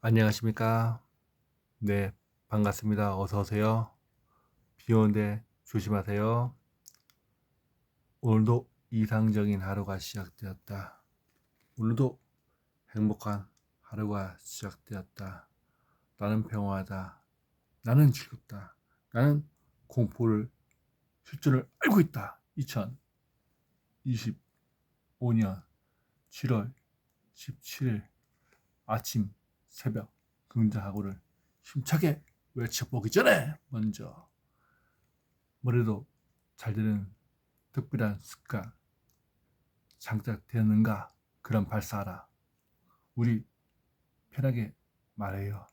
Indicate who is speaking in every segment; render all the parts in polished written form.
Speaker 1: 안녕하십니까? 네, 반갑습니다. 어서 오세요. 비 오는데 조심하세요. 오늘도 이상적인 하루가 시작되었다. 오늘도 행복한 하루가 시작되었다. 나는 평화하다. 나는 즐겁다. 나는 공포를 실존을 알고 있다. 2025년 7월 17일 아침 새벽 긍정하고를 힘차게 외쳐보기 전에 먼저 머리도 잘 되는 특별한 습관 장착되었는가? 그럼 발사하라. 우리 편하게 말해요.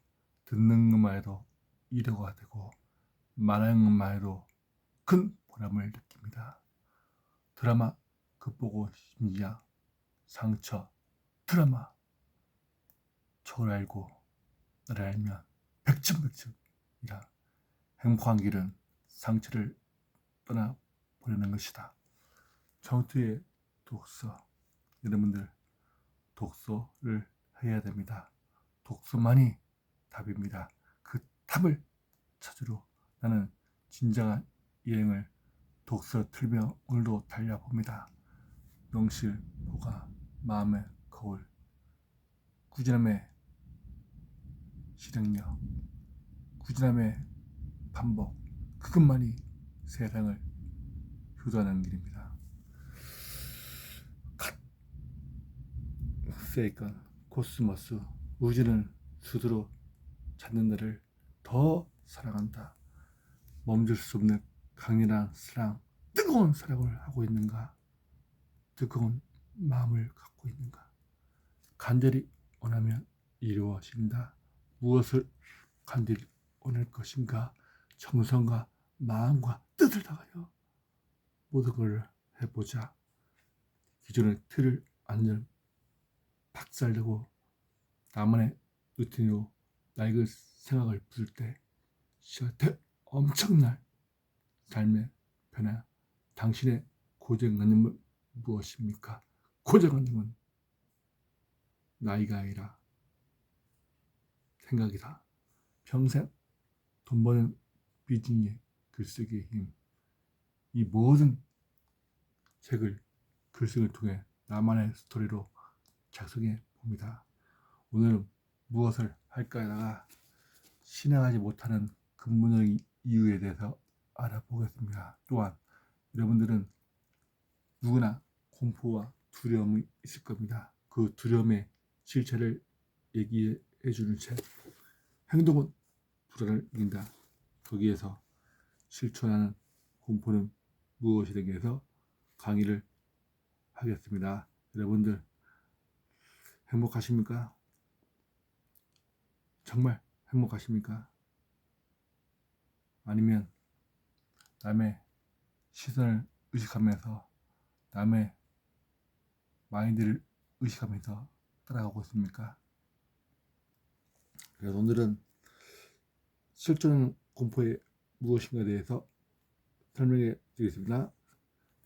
Speaker 1: 듣는 것만 해도 이해가 되고 말하는 것만 해도 큰 보람을 느낍니다. 드라마 극보고 심리학 상처 드라마 저를 알고 나를 알면 백천백천이라 행복한 길은 상처를 떠나보려는 것이다. 정투의 독서 여러분들 독서를 해야 됩니다. 독서만이 답입니다. 그 답을 찾으러 나는 진정한 여행을 독서 틀며 오늘도 달려봅니다. 명실보가 마음의 거울 꾸준함의 실행력 꾸준함의 반복 그것만이 세상을 효도하는 길입니다. 세이건 코스모스 우주는 스스로 찾는 나를 더 사랑한다. 멈출 수 없는 강렬한 사랑, 뜨거운 사랑을 하고 있는가? 뜨거운 마음을 갖고 있는가? 간절히 원하면 이루어진다. 무엇을 간절히 원할 것인가? 정성과 마음과 뜻을 다하여 모든 걸 해보자. 기존의 틀을 완전 박살내고 나만의 루틴으로 낡은 생각을 부을 때 시한테 엄청난 삶의 변화. 당신의 고정관념은 무엇입니까? 고정관념은 나이가 아니라 생각이다. 평생 돈 버는 비즈니스의 글쓰기의 힘. 이 모든 책을 글쓰기를 통해 나만의 스토리로 작성해 봅니다. 오늘은 무엇을 할까다가 실행하지 못하는 근본적인 이유에 대해서 알아보겠습니다. 또한 여러분들은 누구나 공포와 두려움이 있을 겁니다. 그 두려움의 실체를 얘기해 주는 책 행동은 불안을 이긴다. 거기에서 실천하는 공포는 무엇이에 대해서 강의를 하겠습니다. 여러분들 행복하십니까? 정말 행복하십니까? 아니면 남의 시선을 의식하면서 남의 마인드를 의식하면서 따라가고 있습니까? 그래서 오늘은 실존 공포의 무엇인가에 대해서 설명해 드리겠습니다.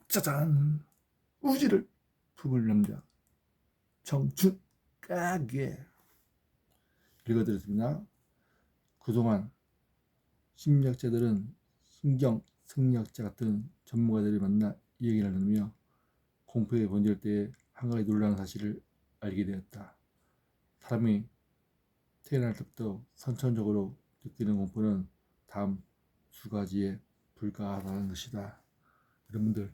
Speaker 1: 짜잔! 우지를 품을 남자 정춘까게 읽어드렸습니다. 그동안 심리학자들은 신경 생리학자 같은 전문가들을 만나 이 얘기를 나누며 공포에 번질 때의 한 가지 놀라운 사실을 알게 되었다. 사람이 태어날 때부터 선천적으로 느끼는 공포는 다음 두 가지에 불과하다는 것이다. 여러분들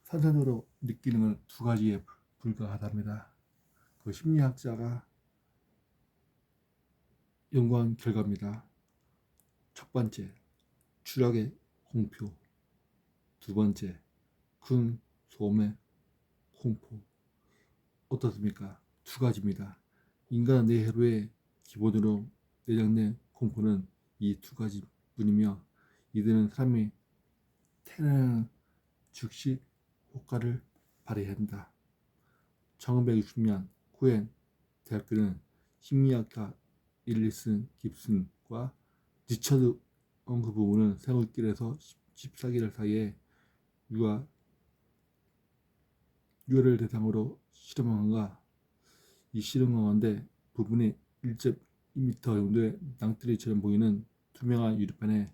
Speaker 1: 선천적으로 느끼는 건 두 가지에 불과하답니다. 그 심리학자가 연구한 결과입니다. 첫 번째, 추락의 공포. 두 번째, 큰 소음의 공포. 어떻습니까? 두 가지입니다. 인간 뇌회로의 기본으로 내장된 공포는 이 두 가지뿐이며 이들은 사람이 태어나는 즉시 효과를 발휘한다. 1960년 후엔 대학교는 심리학가 일리슨 깁슨과 리처드 엉크 부부는 생활길에서 14개월 사이에 유아를 대상으로 실험한 이 실험 가운데 부분이 1점 2m 정도의 낭떠러리처럼 보이는 투명한 유리판에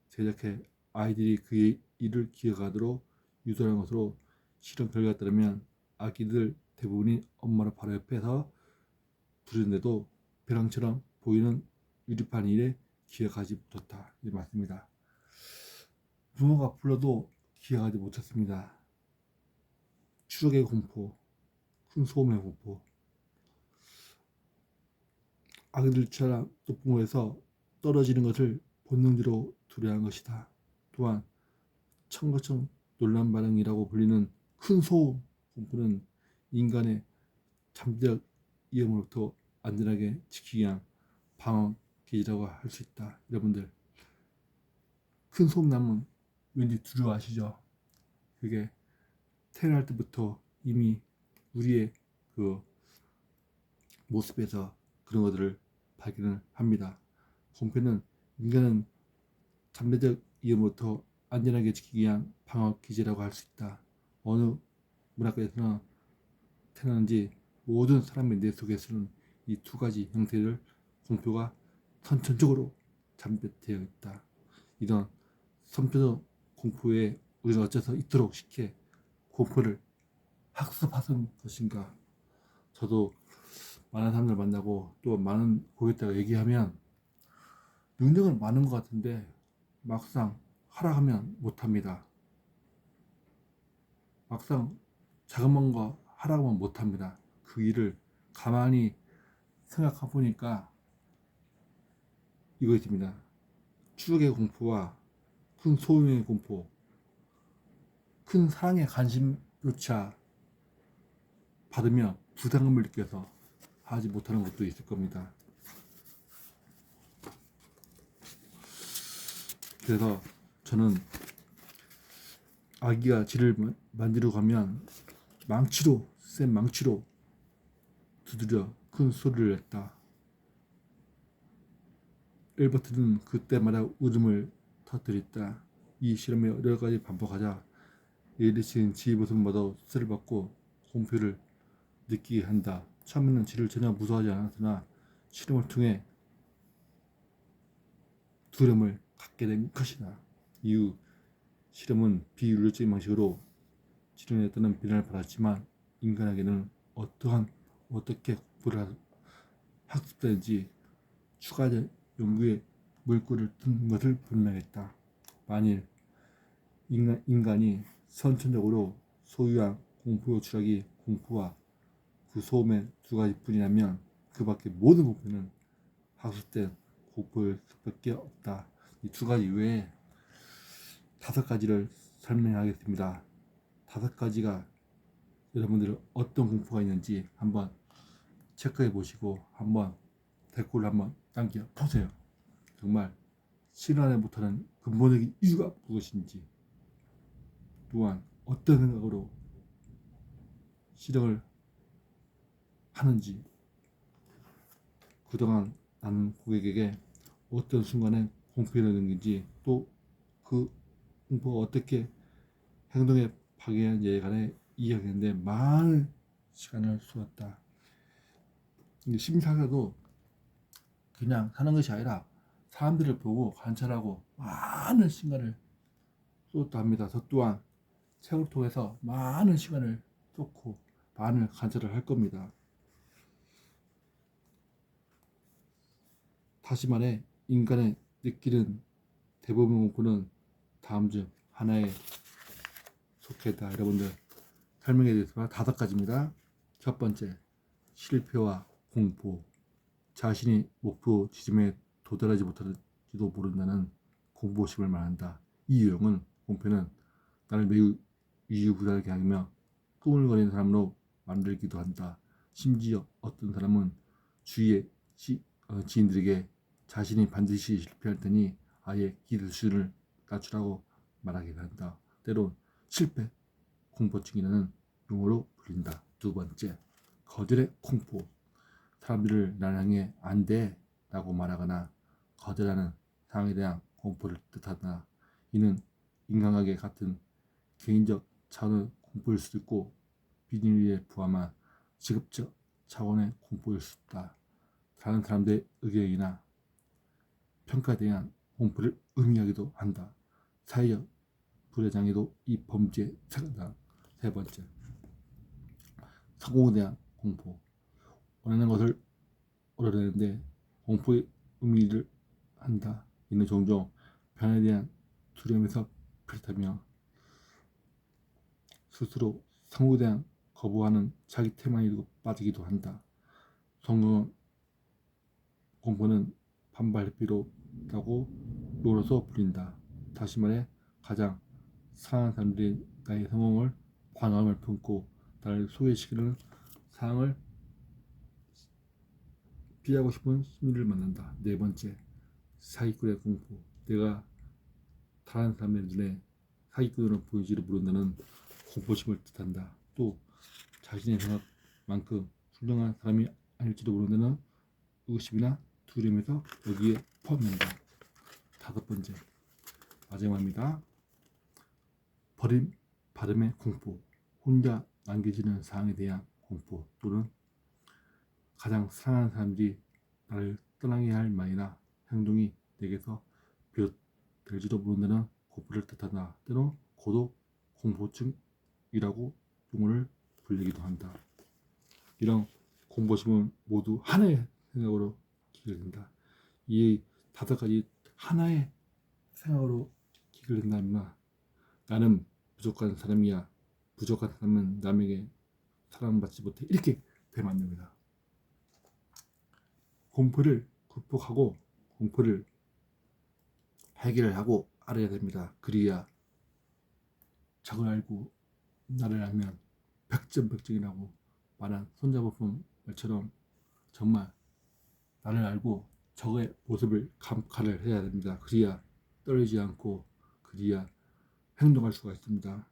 Speaker 1: 제작해 아이들이 그의 일을 기억하도록 유도한 것으로 실험 결과에 따르면 아기들 대부분이 엄마를 바로 옆에서 부르는데도 벼랑처럼 보이는 유리판 일에 기억하지 못했다. 이 맞습니다. 부모가 불러도 기억하지 못했습니다. 추적의 공포, 큰 소음의 공포. 아기들처럼 높은 곳에서 떨어지는 것을 본능적으로 두려워한 것이다. 또한 청거청 논란 반응이라고 불리는 큰 소음 공포는 인간의 잠재적 위험으로부터 안전하게 지키기 위한 방어 기제라고 할 수 있다. 여러분들 큰 소음 나면 왠지 두려워하시죠? 그게 태어날 때부터 이미 우리의 그 모습에서 그런 것들을 발견을 합니다. 공포는 인간은 잠재적 위험으로부터 안전하게 지키기 위한 방어 기제라고 할 수 있다. 어느 문화권에서나 태어나는지 모든 사람의 뇌 속에서는 이 두 가지 형태를 공포가 선천적으로 잠재되어 있다. 이런 선천적 공포에 우리가 어째서 이토록 쉽게 공포를 학습하는 것인가? 저도 많은 사람들 만나고 또 많은 고객들과 얘기하면 능력은 많은 것 같은데 막상 하라 하면 못합니다. 막상 자그마한 거 하라고 하면 못합니다. 그 일을 가만히 생각해 보니까 이거 있습니다. 추억의 공포와 큰 소음의 공포, 큰 사랑의 관심조차 받으며 부담감을 느껴서 하지 못하는 것도 있을 겁니다. 그래서 저는 아기가 지를 만지러 가면 센 망치로 두드려 큰 소리를 냈다. 엘버트는 그때마다 웃음을 터뜨렸다. 이 실험을 여러 가지 반복하자 에리스는 지의 모습마다 스트레스를 받고 공포를 느끼게 한다. 처음에는 지를 전혀 무서워하지 않았으나 실험을 통해 두려움을 갖게 된 것이다. 이후 실험은 비윤리적인 방식으로 실험했다는 비난을 받았지만 인간에게는 어떻게 공포를 학습되는지 추가적 연구에 물꼬를 든 것을 분명했다. 만일 인간이 선천적으로 소유한 공포 추락이 공포와 그 소음의 두 가지뿐이라면 그 밖의 모든 공포는 학습된 공포일 수밖에 없다. 이 두 가지 외에 5가지를 설명하겠습니다. 5가지가 여러분들 어떤 공포가 있는지 한번 체크해 보시고 한번 댓글로 한번 남겨 보세요. 정말 실현하지 못하는 근본적인 이유가 무엇인지, 또한 어떤 생각으로 실행을 하는지, 그동안 나는 고객에게 어떤 순간에 공포를 느끼는지, 또 그 공포가 어떻게 행동에 파괴하는지에 관해 이야기하는데 많은 시간을 쏟았다. 심리학도 그냥 사는 것이 아니라 사람들을 보고 관찰하고 많은 시간을 쏟았다 합니다. 저 또한 책을 통해서 많은 시간을 쏟고 많은 관찰을 할 겁니다. 다시 말해 인간의 느끼는 대부분 공포는 다음 중 하나에 속해 있다. 여러분들 설명해 드리겠습니다. 5가지입니다. 첫 번째, 실패와 공포. 자신이 목표 지점에 도달하지 못할지도 모른다는 공포심을 말한다. 이 유형은 공포는 나를 매우 위유부단하게 하며 꾸물거리는 사람으로 만들기도 한다. 심지어 어떤 사람은 주위의 지인들에게 자신이 반드시 실패할 테니 아예 기대 수준을 낮추라고 말하기도 한다. 때론 실패 공포증이라는 용어로 불린다. 두 번째, 거절의 공포. 사람들을 나를 향해 안 돼 라고 말하거나 거절하는 상황에 대한 공포를 뜻한다. 이는 인간관계 같은 개인적 차원의 공포일 수도 있고 비밀리에 포함한 직업적 차원의 공포일 수 있다. 다른 사람들의 의견이나 평가에 대한 공포를 의미하기도 한다. 사회적 불회장에도 이 범죄에 처한다. 세 번째, 성공에 대한 공포. 원하는 것을 얻어내는데 공포의 의미를 한다. 이는 종종 변화에 대한 두려움에서 비롯하며 스스로 성공에 대한 거부하는 자기 태만이 빠지기도 한다. 성공 공포는 반발 회피로라고 로로서 불린다. 다시 말해 가장 사랑하는 사람들이 나의 성공을 관함을 품고 나를 소외시키는 상황을 피하고 싶은 심리를 만난다. 네 번째, 사기꾼의 공포. 내가 다른 사람의 눈에 사기꾼으로 보이지를 모른다는 공포심을 뜻한다. 또 자신의 생각만큼 훌륭한 사람이 아닐지도 모른다는 의심이나 두려움에서 여기에 포함된다. 다섯 번째, 마지막입니다. 버림, 발음의 공포. 혼자 남겨지는 상황에 대한 공포 또는 가장 사랑하는 사람들이 나를 떠나게 할 말이나 행동이 내게서 비롯될지도 모른다는 공포를 뜻한다. 때로 고독 공포증이라고 용어를 불리기도 한다. 이런 공포심은 모두 하나의 생각으로 기결된다. 이 다섯 가지 하나의 생각으로 기결된다면 나는 부족한 사람이야. 부족한 사람은 남에게 사랑받지 못해. 이렇게 되면 안 됩니다. 공포를 극복하고 공포를 해결을 하고 알아야 됩니다. 그래야 적을 알고 나를 알면 백전백정이라고 말한 손자부품 말처럼 정말 나를 알고 적의 모습을 감가를 해야 됩니다. 그래야 떨리지 않고 그래야 행동할 수가 있습니다.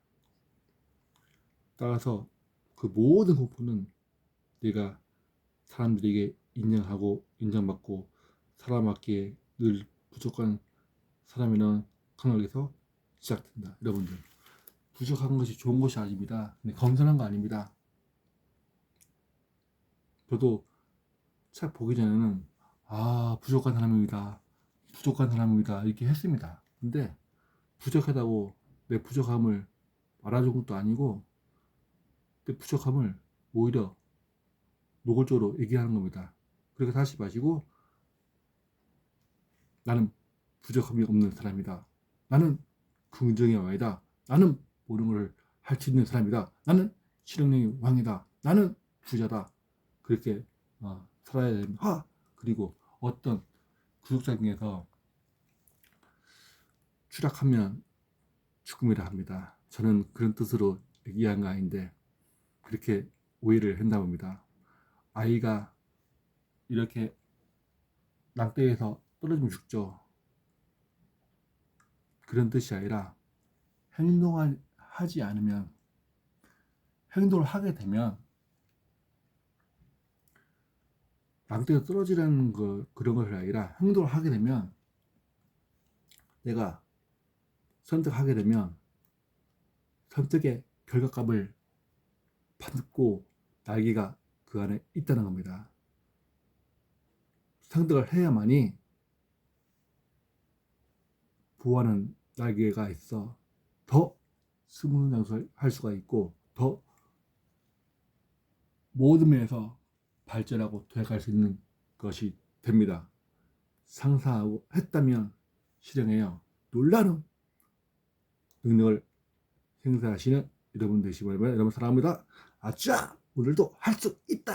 Speaker 1: 따라서 그 모든 공포는 내가 사람들에게 인정하고 인정받고 사람답게 늘 부족한 사람이라는 생각에서 시작된다. 여러분들, 부족한 것이 좋은 것이 아닙니다. 근데 겸손한 거 아닙니다. 저도 책 보기 전에는 부족한 사람입니다. 부족한 사람입니다. 이렇게 했습니다. 근데 부족하다고 내 부족함을 말아준 것도 아니고 내 부족함을 오히려 노골적으로 얘기하는 겁니다. 그렇게 다시 마시고 나는 부족함이 없는 사람이다. 나는 긍정의 왕이다. 나는 모든 걸 할 수 있는 사람이다. 나는 실행력의 왕이다. 나는 부자다. 그렇게 살아야 됩니다. 그리고 어떤 구독자 중에서 추락하면 죽음이라 합니다. 저는 그런 뜻으로 얘기한 거 아닌데 그렇게 오해를 했나 봅니다. 아이가 이렇게 낭떠에서 떨어지면 죽죠. 그런 뜻이 아니라 행동을 하지 않으면, 행동을 하게 되면 낭떠에서 떨어지라는 그런 것이 아니라 행동을 하게 되면 내가 선택하게 되면 선택의 결과값을 받고 날개가 그 안에 있다는 겁니다. 선택을 해야만이 보호하는 날개가 있어 더 스무스할 수가 있고 더 모든 면에서 발전하고 도약할 수 있는 것이 됩니다. 상상하고 했다면 실행해요. 놀라운 능력을 행사하시는 여러분 되시기 바랍니다. 여러분 사랑합니다. 아짜 오늘도 할 수 있다.